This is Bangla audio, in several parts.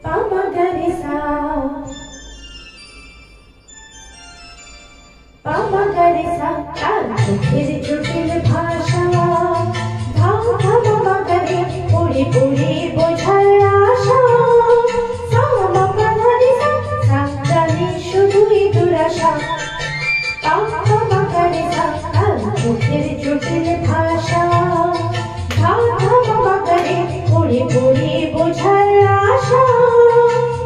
Pama gare sa, pama gare sa, তার চোখের জটিল ভাষা, ধাম ধাম মাগারে পড়ে পড়ে বোঝার আশা, সামা পাধারে সা, সাজানি শুধুই দুরাশা, পামা গরে সা, তার চোখের জটিল ভাষা, ধাম ধাম মাগারে পড়ে পড়ে বোঝার আশা,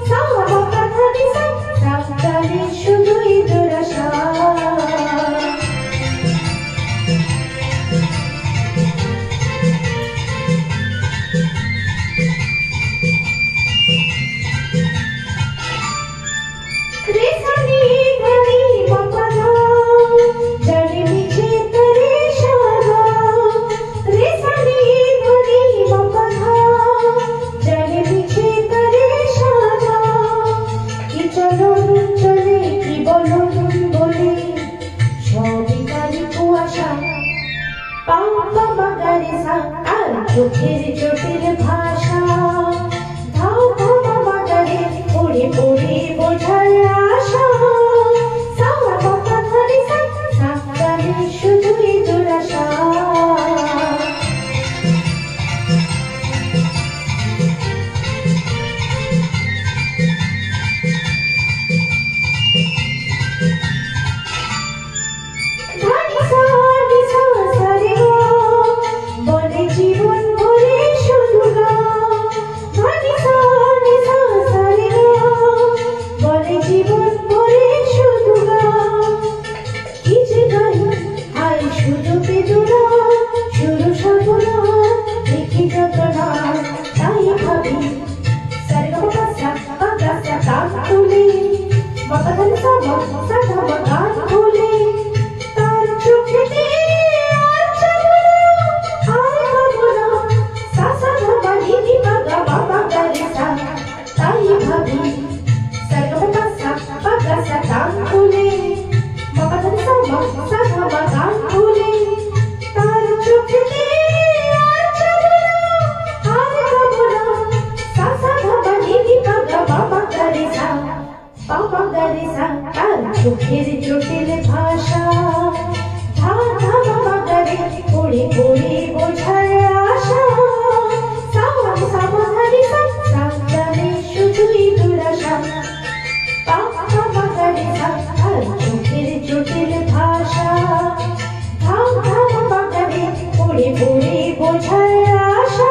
সামা পাধারে সা, সাজানি শুধুই দুরাশা। চোখের জটিল ভাষা, ধাও ধাও মাগারে পড়ে পড়ে বোঝার আশা, সামা পাধারে সা, সাজানি শুধুই দুরাশা। চোখের জটিল ভাষা, ধাম ধাম মাগারে পড়ে পড়ে বোঝার আশা, সামা সামাধারে সা, সাজানি শুধুই দুরাশা, পামা মাগারে সা, তার চোখের জটিল ভাষা, ধাম ধাম মাগারে পড়ে পড়ে বোঝার আশা।